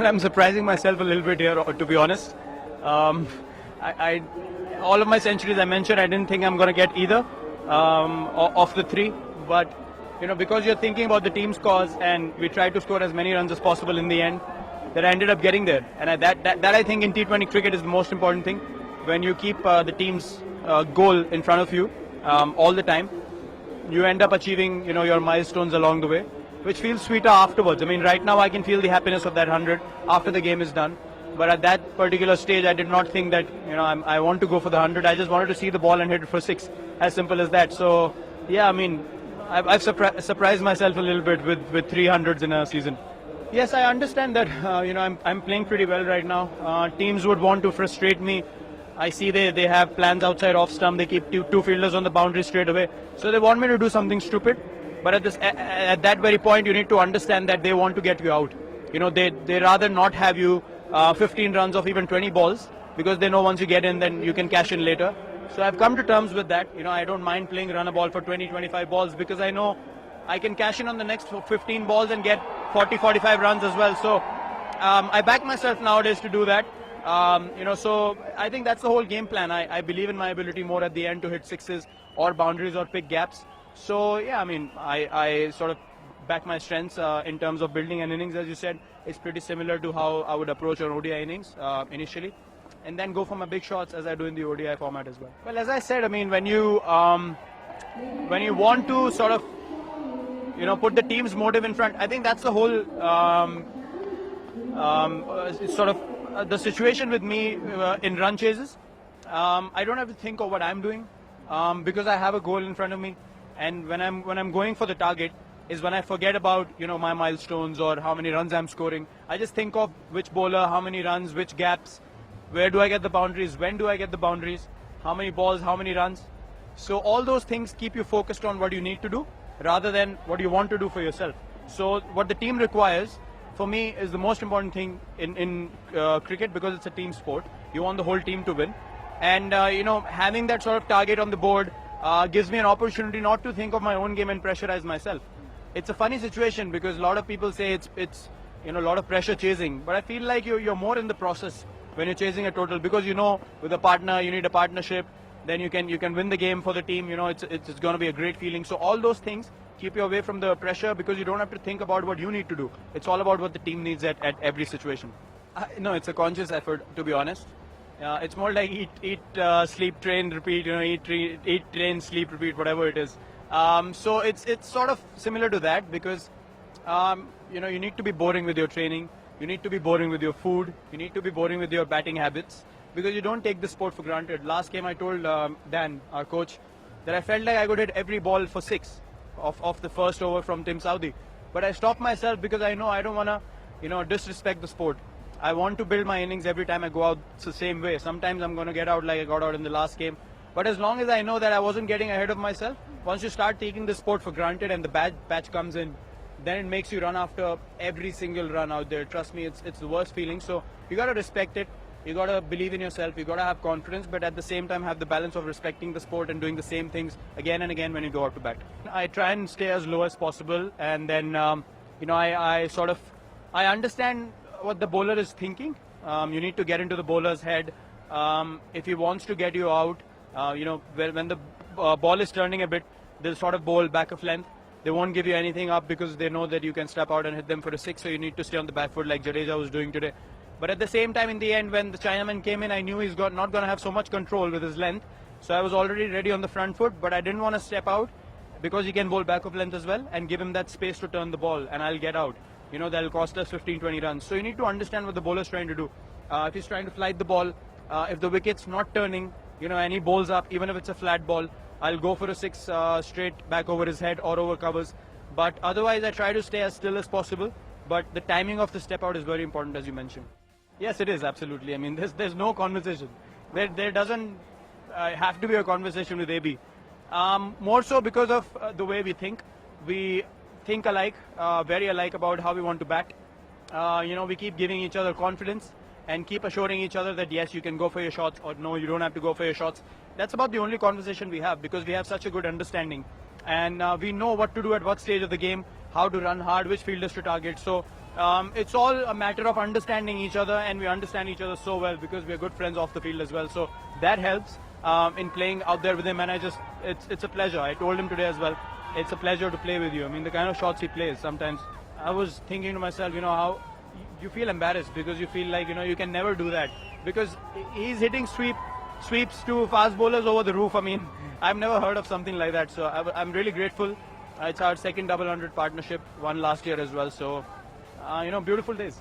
I'm surprising myself a little bit here, to be honest. Um, all of my centuries I mentioned, I didn't think I'm going to get either of the three. But because you're thinking about the team's cause, and we tried to score as many runs as possible in the end, that I ended up getting there. And that I think in T20 cricket is the most important thing. When you keep the team's goal in front of you all the time, you end up achieving your milestones along the way, which feels sweeter afterwards. I mean, right now I can feel the happiness of that 100 after the game is done. But at that particular stage, I did not think that I want to go for the 100. I just wanted to see the ball and hit it for 6. As simple as that. So yeah, I mean, I've surprised myself a little bit with 300s in a season. Yes, I understand that. I'm playing pretty well right now. Teams would want to frustrate me. I see they have plans outside off stump. They keep two fielders on the boundary straight away. So they want me to do something stupid. But at that very point, you need to understand that they want to get you out. They rather not have you 15 runs of even 20 balls, because they know once you get in, then you can cash in later. So I've come to terms with that. I don't mind playing run a ball for 20, 25 balls, because I know I can cash in on the next 15 balls and get 40, 45 runs as well. So I back myself nowadays to do that. So I think that's the whole game plan. I believe in my ability more at the end to hit sixes or boundaries or pick gaps. So yeah, I mean, I sort of back my strengths in terms of building an innings, as you said. It's pretty similar to how I would approach an ODI innings initially, and then go for my big shots as I do in the ODI format as well. Well, as I said, I mean, when you want to sort of put the team's motive in front, I think that's the whole sort of the situation with me in run chases. I don't have to think of what I'm doing because I have a goal in front of me, and when I'm going for the target is when I forget about my milestones or how many runs I'm scoring. I just think of which bowler, how many runs, which gaps, where do I get the boundaries, when do I get the boundaries, how many balls, how many runs. So all those things keep you focused on what you need to do rather than what you want to do for yourself. So what the team requires for me is the most important thing in cricket, because it's a team sport. You want the whole team to win, and having that sort of target on the board gives me an opportunity not to think of my own game and pressurize myself. It's a funny situation because a lot of people say it's a lot of pressure chasing, but I feel like you're more in the process when you're chasing a total, because with a partner you need a partnership, then you can win the game for the team. It's going to be a great feeling. So all those things keep you away from the pressure, because you don't have to think about what you need to do. It's all about what the team needs at every situation. No, it's a conscious effort, to be honest. It's more like eat, sleep, train, repeat. Eat, train, sleep, repeat, whatever it is. So it's sort of similar to that, because you need to be boring with your training, you need to be boring with your food, you need to be boring with your batting habits, because you don't take the sport for granted. Last game I told Dan, our coach, that I felt like I could hit every ball for 6 of the first over from Tim Southee, but I stopped myself because I know I don't want to disrespect the sport. I want to build my innings every time I go out the same way. Sometimes I'm going to get out like I got out in the last game. But as long as I know that I wasn't getting ahead of myself, once you start taking the sport for granted and the bad patch comes in, then it makes you run after every single run out there. Trust me, it's the worst feeling. So you got to respect it. You got to believe in yourself. You got to have confidence, but at the same time have the balance of respecting the sport and doing the same things again and again when you go out to bat. I try and stay as low as possible, and then I understand what the bowler is thinking. You need to get into the bowler's head. If he wants to get you out, when the ball is turning a bit, they'll sort of bowl back of length. They won't give you anything up because they know that you can step out and hit them for a 6, so you need to stay on the back foot like Jadeja was doing today. But at the same time, in the end, when the Chinaman came in, I knew he's not going to have so much control with his length. So I was already ready on the front foot, but I didn't want to step out because he can bowl back of length as well, and give him that space to turn the ball, and I'll get out. That'll cost us 15, 20 runs. So you need to understand what the bowler's trying to do. If he's trying to flight the ball, if the wicket's not turning, and he bowls up, even if it's a flat ball, I'll go for a 6 straight back over his head or over covers. But otherwise, I try to stay as still as possible. But the timing of the step out is very important, as you mentioned. Yes, it is, absolutely. I mean, there's no conversation. There doesn't have to be a conversation with AB. More so because of the way we think. We think alike, very alike about how we want to bat. We keep giving each other confidence and keep assuring each other that yes, you can go for your shots, or no, you don't have to go for your shots. That's about the only conversation we have, because we have such a good understanding, and we know what to do at what stage of the game, how to run hard, which fielders to target. So It's all a matter of understanding each other, and we understand each other so well because we're good friends off the field as well. So that helps in playing out there with him, and it's a pleasure. I told him today as well, it's a pleasure to play with you. I mean, the kind of shots he plays, sometimes I was thinking to myself, how you feel embarrassed because you feel like, you can never do that because he's hitting sweeps to fast bowlers over the roof. I mean, I've never heard of something like that. So I'm really grateful. It's our second double 100 partnership, one last year as well. So, beautiful days.